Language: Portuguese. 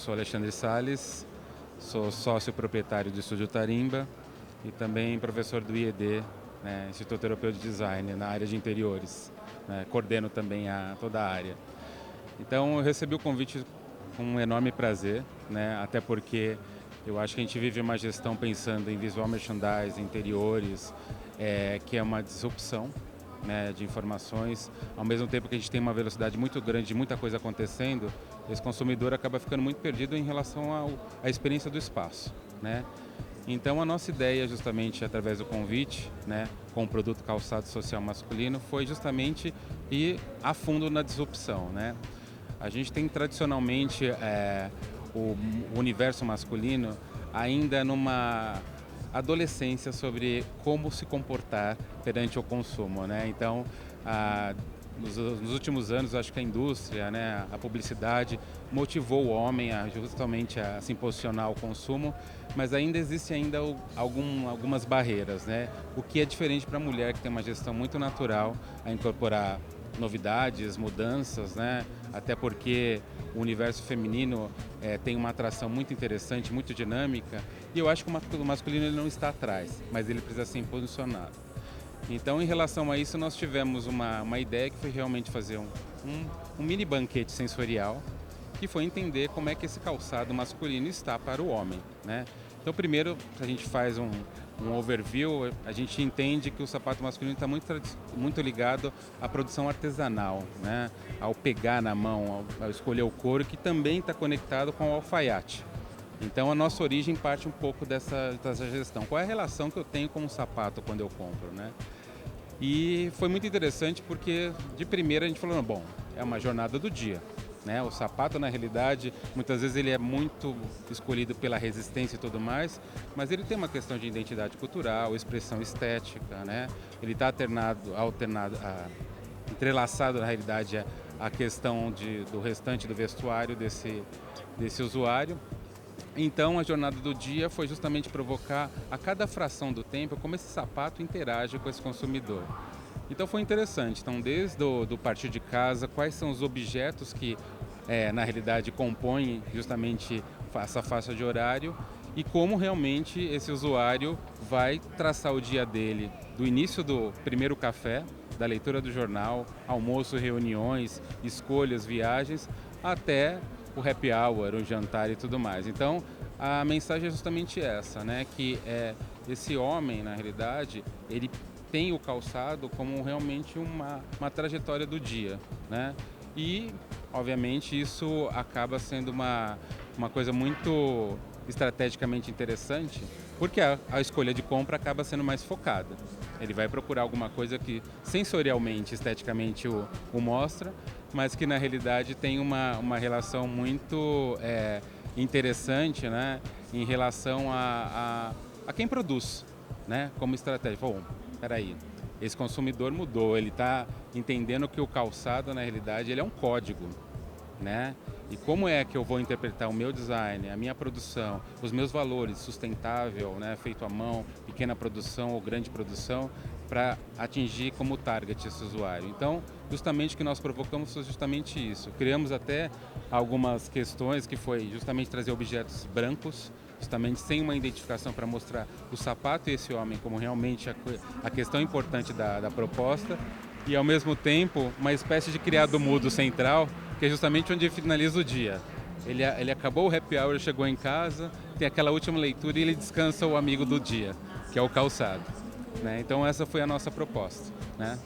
sou Alexandre Salles, sou sócio proprietário do Estúdio Tarimba e também professor do IED, né, Instituto Europeu de Design, na área de interiores. Né, coordeno também toda a área. Então eu recebi o convite com um enorme prazer, né, até porque eu acho que a gente vive uma gestão pensando em visual merchandising, interiores, que é uma disrupção, né, de informações. Ao mesmo tempo que a gente tem uma velocidade muito grande de muita coisa acontecendo, esse consumidor acaba ficando muito perdido em relação à experiência do espaço, né? Então a nossa ideia, justamente através do convite, né, com o produto calçado social masculino, foi justamente ir a fundo na disrupção, né? A gente tem tradicionalmente o universo masculino ainda numa adolescência sobre como se comportar perante o consumo, né? Então, nos últimos anos, acho que a indústria, né, a publicidade motivou o homem justamente a se posicionar ao consumo, mas ainda existe algumas barreiras, né? O que é diferente para a mulher, que tem uma gestão muito natural a incorporar novidades, mudanças, né? Até porque o universo feminino tem uma atração muito interessante, muito dinâmica, e eu acho que o masculino ele não está atrás, mas ele precisa ser posicionado. Então, em relação a isso, nós tivemos uma ideia que foi realmente fazer um mini banquete sensorial, que foi entender como é que esse calçado masculino está para o homem, né? Então, primeiro, a gente faz um overview, a gente entende que o sapato masculino está muito ligado à produção artesanal, né? Ao pegar na mão, ao escolher o couro, que também está conectado com o alfaiate. Então, a nossa origem parte um pouco dessa gestão. Qual é a relação que eu tenho com o sapato quando eu compro, né? E foi muito interessante porque, de primeira, a gente falou, bom, é uma jornada do dia. Né? O sapato, na realidade, muitas vezes ele é muito escolhido pela resistência e tudo mais, mas ele tem uma questão de identidade cultural, expressão estética, né? Ele está entrelaçado, na realidade, a questão do restante do vestuário desse usuário. Então, a jornada do dia foi justamente provocar, a cada fração do tempo, como esse sapato interage com esse consumidor. Então foi interessante, então desde o partir de casa, quais são os objetos que na realidade compõem justamente essa faixa de horário e como realmente esse usuário vai traçar o dia dele, do início do primeiro café, da leitura do jornal, almoço, reuniões, escolhas, viagens, até o happy hour, o jantar e tudo mais. Então a mensagem é justamente essa, né? Que esse homem, na realidade, ele tem o calçado como realmente uma trajetória do dia, né? E, obviamente, isso acaba sendo uma coisa muito estrategicamente interessante, porque a escolha de compra acaba sendo mais focada. Ele vai procurar alguma coisa que sensorialmente, esteticamente o mostra, mas que na realidade tem uma relação muito interessante, né? Em relação a quem produz, né? Como estratégia. Bom, peraí, esse consumidor mudou, ele está entendendo que o calçado, na realidade, ele é um código, né? E como é que eu vou interpretar o meu design, a minha produção, os meus valores, sustentável, né, feito à mão, pequena produção ou grande produção, para atingir como target esse usuário. Então, justamente o que nós provocamos foi justamente isso. Criamos até algumas questões que foi justamente trazer objetos brancos, justamente sem uma identificação para mostrar o sapato e esse homem como realmente a questão importante da proposta e ao mesmo tempo uma espécie de criado mudo central, que é justamente onde finaliza o dia. Ele acabou o happy hour, chegou em casa, tem aquela última leitura e ele descansa o amigo do dia, que é o calçado, né? Então essa foi a nossa proposta, né?